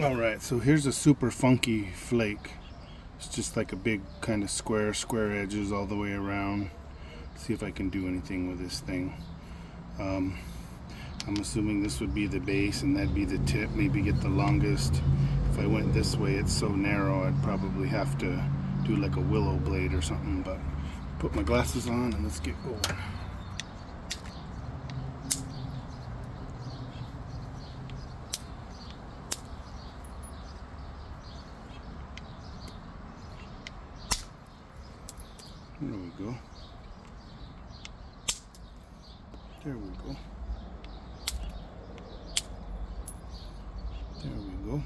Alright, so here's a super funky flake. It's just like a big kind of square edges all the way around. See if I can do anything with this thing. I'm assuming this would be the base and that'd be the tip, maybe get the longest. If I went this way, it's so narrow I'd probably have to do like a willow blade or something, but put my glasses on and let's get going. There we go. There we go. There we go.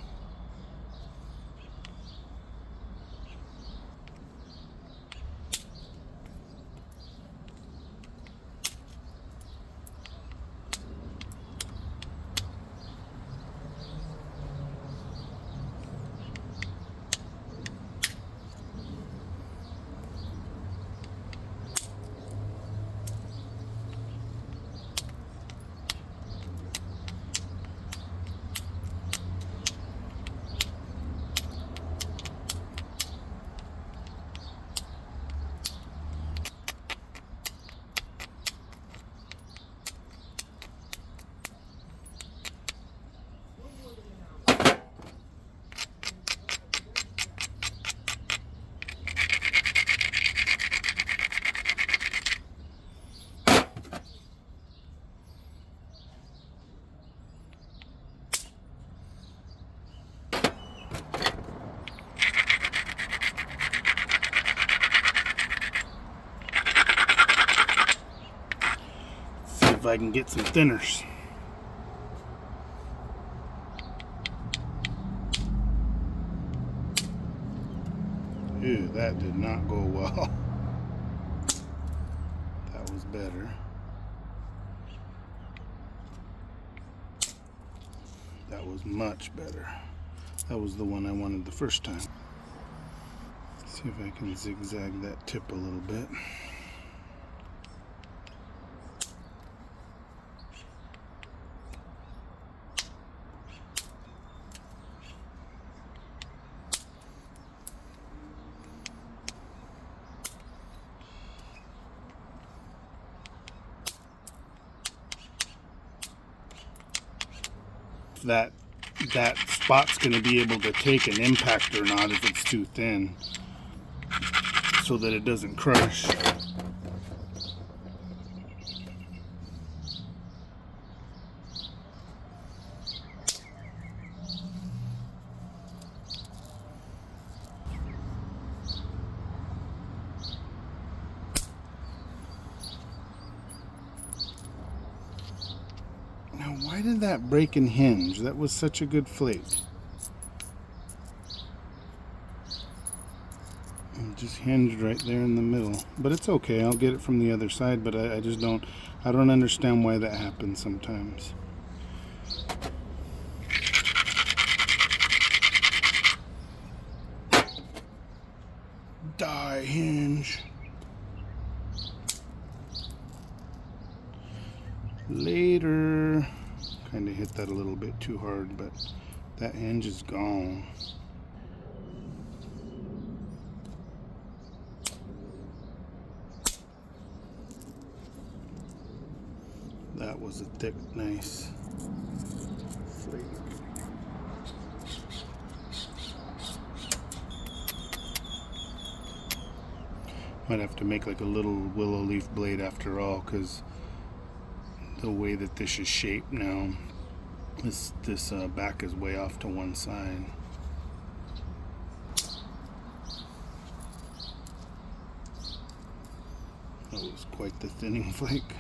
If I can get some thinners. Ew, that did not go well. That was better. That was much better. That was the one I wanted the first time. See if I can zigzag that tip a little bit. That spot's going to be able to take an impact or not if it's too thin, so that it doesn't crush. Now, why did that break and hinge? That was such a good flake. It just hinged right there in the middle. But it's okay, I'll get it from the other side, but I just don't understand why that happens sometimes. Die, hinge. Later. Kind of hit that a little bit too hard, but that hinge is gone. That was a thick, nice flake. Might have to make like a little willow leaf blade after all, because the way that this is shaped now, this back is way off to one side. That was quite the thinning flake.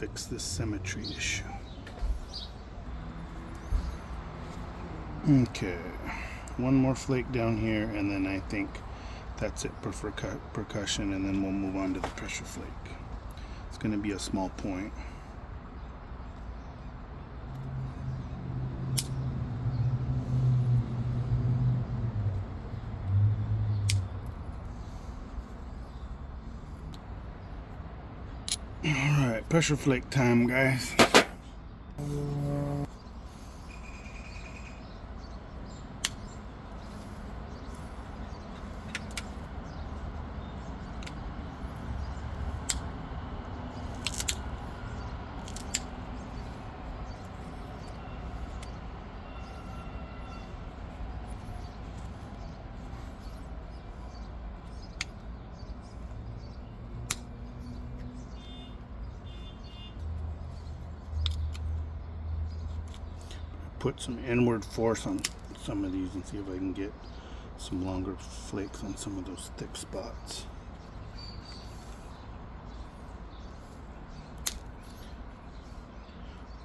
fix this symmetry issue. Okay, one more flake down here, and then I think that's it for percussion, and then we'll move on to the pressure flake. It's going to be a small point. Alright, pressure flake time, guys. Put some inward force on some of these and see if I can get some longer flakes on some of those thick spots.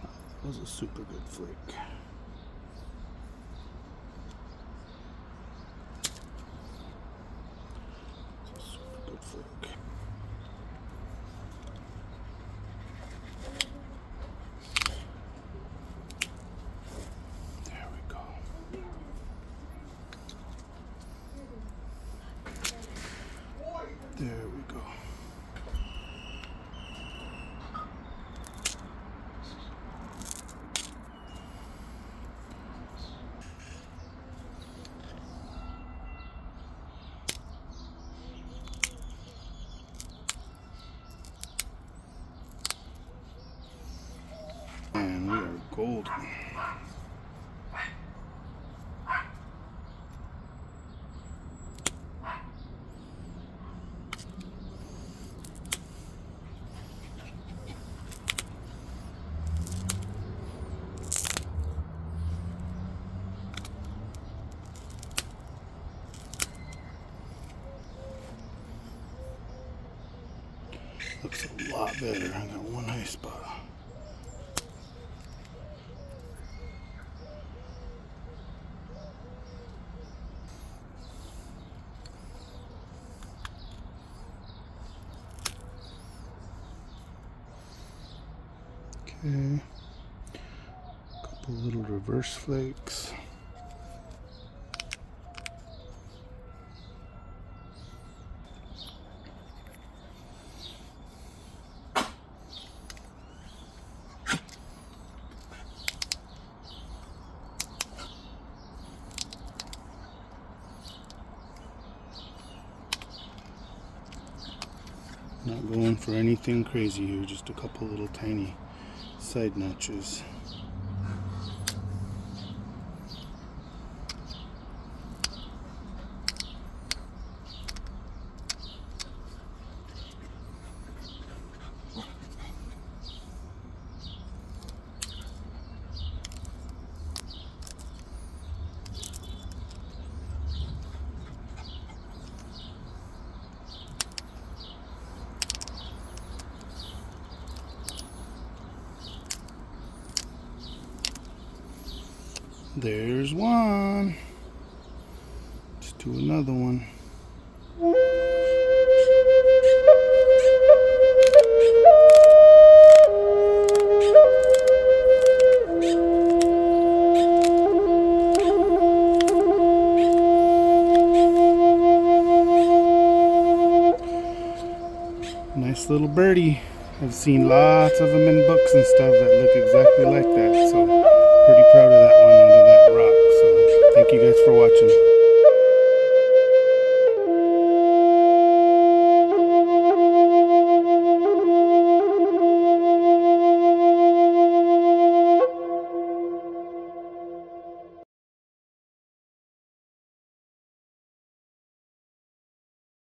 That was a super good flake. That's a super good flake. There we go. And we are golden. Looks a lot better. I got one high spot. Okay. A couple little reverse flakes. Not going for anything crazy here, just a couple little tiny side notches. There's one. Let's do another one. Nice little birdie. I've seen lots of them in books and stuff that look exactly like that, so pretty proud of that one under that rock. So thank you guys for watching.